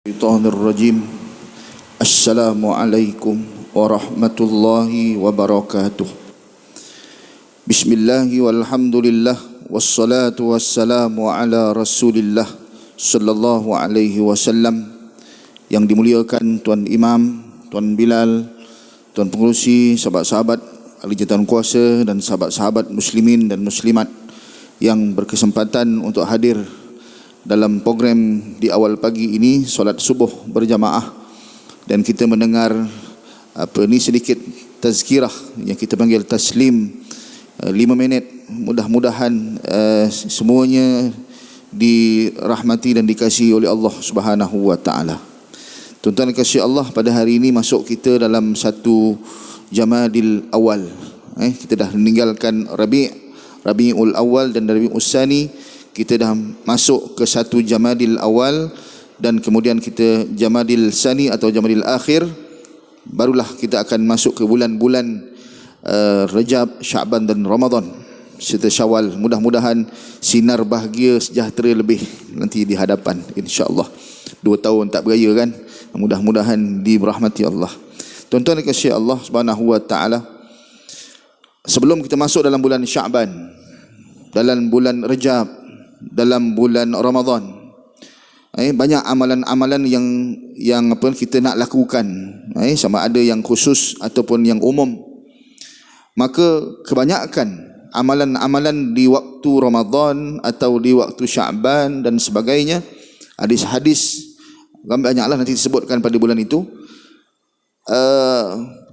Rajim. Assalamualaikum warahmatullahi wabarakatuh. Bismillahi walhamdulillah wassalatu wassalamu ala Rasulillah sallallahu alaihi wasallam. Yang dimuliakan Tuan Imam, Tuan Bilal, Tuan Pengerusi, sahabat-sahabat ahli jawatan kuasa dan sahabat-sahabat muslimin dan muslimat yang berkesempatan untuk hadir dalam program di awal pagi ini, solat subuh berjamaah, dan kita mendengar sedikit tazkirah yang kita panggil taslim 5 minit. Mudah-mudahan semuanya dirahmati dan dikasihi oleh Allah Subhanahu wa taala. Tuan-tuan kasih Allah, pada hari ini masuk kita dalam satu Jamadil Awal. Kita dah meninggalkan Rabiul Awal dan Rabiul Tsani. Kita dah masuk ke satu Jamadil Awal dan kemudian kita Jamadil Tsani atau Jamadil Akhir. Barulah kita akan masuk ke bulan-bulan Rajab, Syaban dan Ramadan serta Syawal. Mudah-mudahan sinar bahagia sejahtera lebih nanti di hadapan, insya-Allah. 2 tahun tak beraya kan? Mudah-mudahan dirahmati Allah. Tuan-tuan kasih Allah Subhanahu wa taala, sebelum kita masuk dalam bulan Syaban, dalam bulan Rajab, dalam bulan Ramadan, banyak amalan-amalan yang kita nak lakukan, sama ada yang khusus ataupun yang umum. Maka kebanyakan amalan-amalan di waktu Ramadan atau di waktu Syaban dan sebagainya, hadis-hadis banyaklah nanti disebutkan pada bulan itu,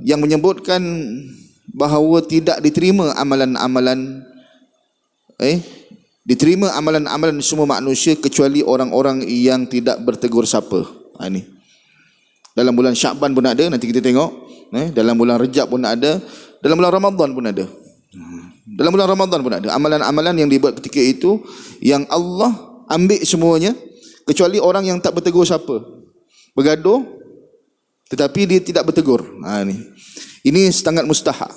yang menyebutkan bahawa tidak diterima amalan-amalan diterima amalan-amalan semua manusia kecuali orang-orang yang tidak bertegur sapa. Ini dalam bulan Syaban pun ada, nanti kita tengok. Dalam bulan Rajab pun ada, dalam bulan Ramadan pun ada. Dalam bulan Ramadan pun ada amalan-amalan yang dibuat ketika itu yang Allah ambil semuanya kecuali orang yang tak bertegur sapa, bergaduh tetapi dia tidak bertegur. Ini sangat mustahak.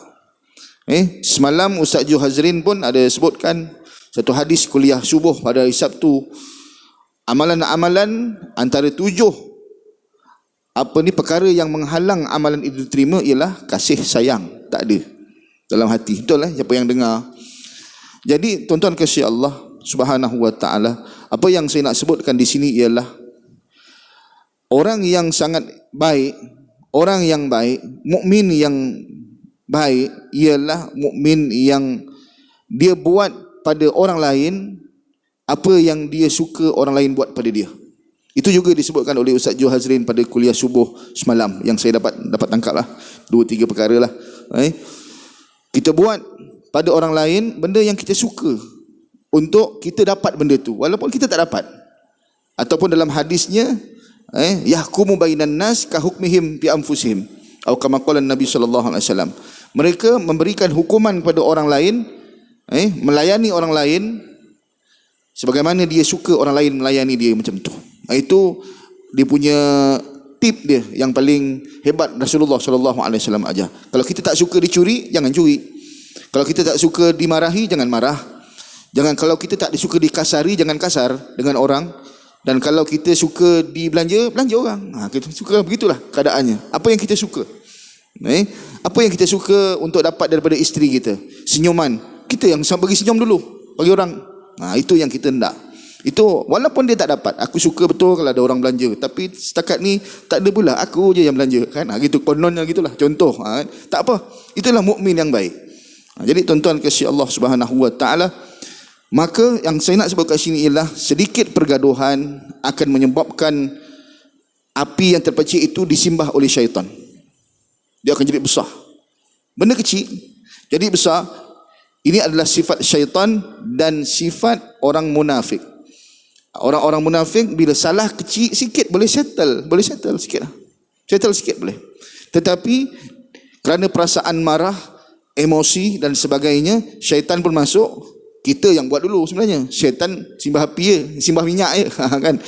Semalam Ustaz Ju Hazrin pun ada sebutkan satu hadis kuliah subuh pada hari Sabtu. Amalan-amalan antara 7 perkara yang menghalang amalan itu diterima ialah kasih sayang tak ada dalam hati. Betul lah siapa yang dengar. Jadi tuan-tuan kasih Allah Subhanahu wa taala, apa yang saya nak sebutkan di sini ialah orang yang sangat baik, orang yang baik, mukmin yang baik ialah mukmin yang dia buat pada orang lain apa yang dia suka orang lain buat pada dia. Itu juga disebutkan oleh Ustaz Ju Hazrin pada kuliah subuh semalam, yang saya dapat tangkap lah 2-3 perkara lah. Kita buat pada orang lain benda yang kita suka untuk kita dapat benda tu walaupun kita tak dapat. Ataupun dalam hadisnya, yahkumu bainan nas ka hukmihim fi anfusihim atau kama qala Nabi sallallahu alaihi wasallam. Mereka memberikan hukuman kepada orang lain, melayani orang lain sebagaimana dia suka orang lain melayani dia, macam tu. Itu dia punya tip dia yang paling hebat Rasulullah sallallahu alaihi wasallam ajar. Kalau kita tak suka dicuri, jangan curi. Kalau kita tak suka dimarahi, jangan marah. Kalau kita tak suka dikasari, jangan kasar dengan orang. Dan kalau kita suka belanja orang. Kita suka, begitulah keadaannya. Apa yang kita suka? Apa yang kita suka untuk dapat daripada isteri kita? Senyuman. Kita yang bagi senyum dulu bagi orang. Itu yang kita hendak. Itu walaupun dia tak dapat. Aku suka betul kalau ada orang belanja, tapi setakat ni tak ada pula, aku je yang belanja kan. Gitu kononnya gitulah contoh. Tak apa. Itulah mukmin yang baik. Jadi tuan-tuan kasih Allah Subhanahu wa taala, maka yang saya nak sebut kat sini ialah sedikit pergaduhan akan menyebabkan api yang terpecik itu disimbah oleh syaitan. Dia akan jadi besar. Benda kecil jadi besar. Ini adalah sifat syaitan dan sifat orang munafik. Orang-orang munafik bila salah kecil sikit boleh settle sikit lah. Settle sikit boleh. Tetapi kerana perasaan marah, emosi dan sebagainya, syaitan pun masuk. Kita yang buat dulu sebenarnya. Syaitan simbah api je, simbah minyak je kan.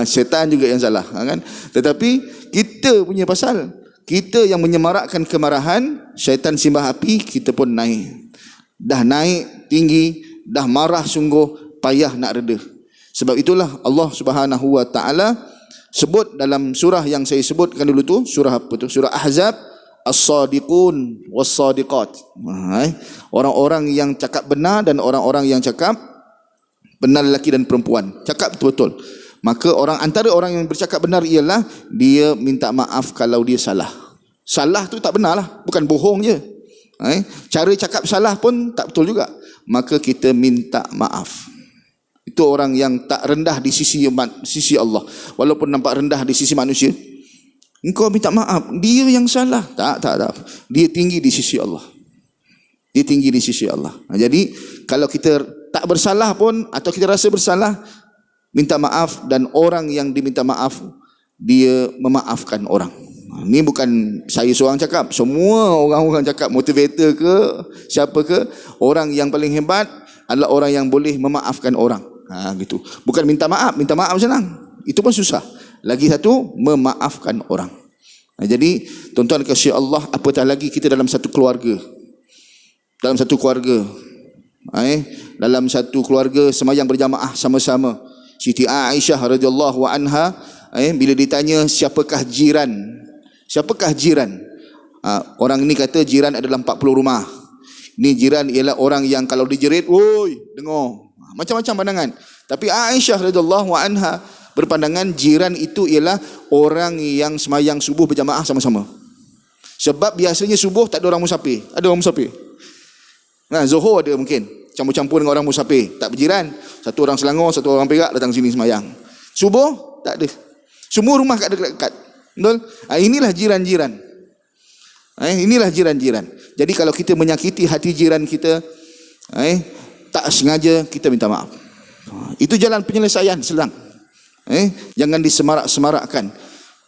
Syaitan juga yang salah kan. Tetapi kita punya pasal, kita yang menyemarakkan kemarahan, syaitan simbah api, kita pun naik. Dah naik tinggi, dah marah sungguh, payah nak reda. Sebab itulah Allah Subhanahu wa taala sebut dalam surah yang saya sebutkan dulu tu, surah apa tu? Surah Ahzab, as-sadiqun was-sadiqat. Orang-orang yang cakap benar dan orang-orang yang cakap benar, lelaki dan perempuan. Cakap betul-betul. Maka antara orang yang bercakap benar ialah dia minta maaf kalau dia salah. Salah tu tak benar lah, bukan bohong je. Cara cakap salah pun tak betul juga. Maka kita minta maaf. Itu orang yang tak rendah di sisi Allah. Walaupun nampak rendah di sisi manusia, engkau minta maaf, dia yang salah. Tak. Dia tinggi di sisi Allah. Dia tinggi di sisi Allah. Jadi kalau kita tak bersalah pun, atau kita rasa bersalah, minta maaf, dan orang yang diminta maaf, dia memaafkan orang. Ini bukan saya seorang cakap, semua orang-orang cakap, motivator ke, siapa ke, orang yang paling hebat adalah orang yang boleh memaafkan orang. Gitu. Bukan minta maaf senang, itu pun susah. Lagi satu, memaafkan orang. Jadi tuan-tuan kasih Allah, apatah lagi kita dalam satu keluarga. Dalam satu keluarga semayang berjamaah sama-sama. Siti Aisyah radhiyallahu anha, bila ditanya siapakah jiran? Orang ni kata jiran adalah 40 rumah. Ini jiran ialah orang yang kalau dijerit, woi, dengar. Macam-macam pandangan. Tapi Aisyah radhiyallahu anha berpandangan jiran itu ialah orang yang semayang subuh berjamaah sama-sama. Sebab biasanya subuh tak ada orang musafir. Ada orang musafir. Zuhur ada mungkin campur-campur dengan orang musafir, tak berjiran. Satu orang Selangor, satu orang Perak datang sini semayang. Subuh tak ada. Semua rumah kat dekat-dekat. Betul? Inilah jiran-jiran. Jadi kalau kita menyakiti hati jiran kita, tak sengaja, kita minta maaf. Itu jalan penyelesaian senang. Jangan disemarak-semarakkan.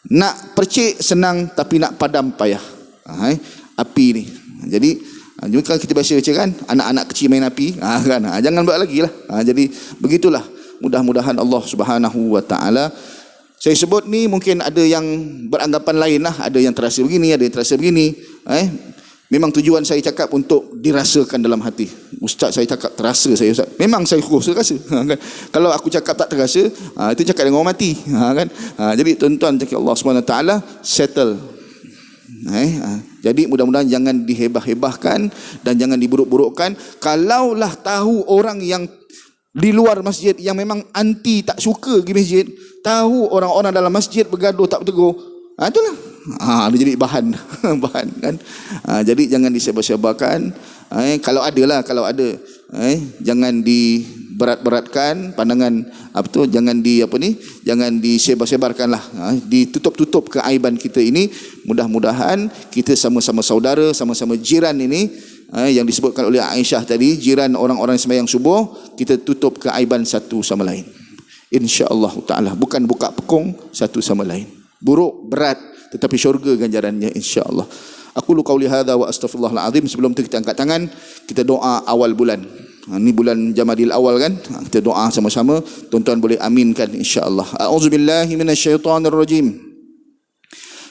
Nak percik senang, tapi nak padam payah. Api ni. Jadi kalau kita biasa baca kan, anak-anak kecil main api, jangan buat lagi lah. Jadi begitulah. Mudah-mudahan Allah Subhanahu wa taala, saya sebut ni mungkin ada yang beranggapan lain lah, ada yang terasa begini, ada yang terasa begini. Memang tujuan saya cakap untuk dirasakan dalam hati. Ustaz saya cakap terasa saya Ustaz. Memang saya rasa. Kalau aku cakap tak terasa, itu cakap dengan orang mati. Jadi tuan-tuan, Allah Subhanahu wa taala settle. Jadi mudah-mudahan jangan dihebah-hebahkan dan jangan diburuk-burukkan. Kalaulah tahu orang yang di luar masjid yang memang anti, tak suka pergi masjid, tahu orang-orang dalam masjid bergaduh tak bertegur, itulah dia jadi bahan kan. Jadi jangan disebar-sebarkan. Kalau ada, jangan diberat-beratkan pandangan jangan jangan disebar-sebarkanlah. Ditutup-tutup keaiban kita ini. Mudah-mudahan kita sama-sama saudara, sama-sama jiran ini, yang disebutkan oleh Aisyah tadi, jiran orang-orang sembahyang subuh, kita tutup keaiban satu sama lain, insya-Allah taala. Bukan buka pekung satu sama lain. Buruk, berat, tetapi syurga ganjarannya, insya-Allah. Aku lu qauli hadza wa astaghfirullahal azim. Sebelum tu kita angkat tangan, kita doa awal bulan. Ini bulan Jamadil awal kan? Kita doa sama-sama. Tuan-tuan boleh aminkan, insya-Allah. A'udzubillahi minasyaitonirrajim.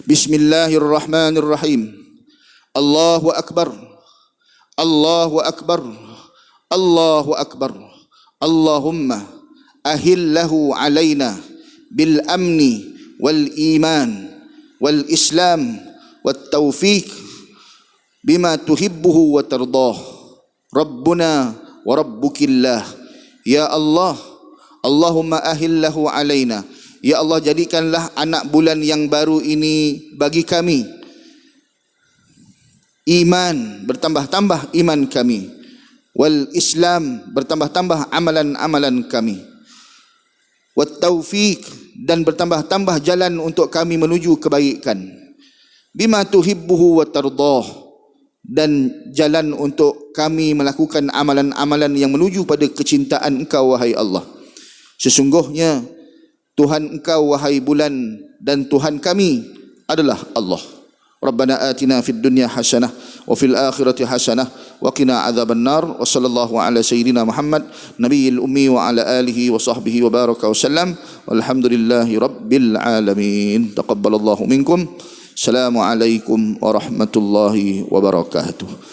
Bismillahirrahmanirrahim. Allahu akbar. Allahu akbar. Allahu akbar. Allahumma ahillahu alaina bil amni wal iman wal islam wat taufiq bima tuhibbuhu wa tardah. Rabbuna wa rabbukillah. Ya Allah, Allahumma ahillahu alaina. Ya Allah, jadikanlah anak bulan yang baru ini bagi kami iman, bertambah-tambah iman kami, wal Islam, bertambah-tambah amalan-amalan kami, wat taufiq, dan bertambah-tambah jalan untuk kami menuju kebaikan, bima tuhibbuhu wa tardah, dan jalan untuk kami melakukan amalan-amalan yang menuju pada kecintaan Engkau wahai Allah. Sesungguhnya Tuhan Engkau wahai bulan, dan Tuhan kami adalah Allah. Rabbana atina fid dunya hasanah wa fil akhirati hasanah wa qina adzaban nar. Wa sallallahu ala sayyidina Muhammad nabiyil ummi wa ala alihi wa sahbihi wa baraka wa sallam. Walhamdulillahi rabbil alamin. Taqabbalallahu minkum. Assalamualaikum warahmatullahi wabarakatuh.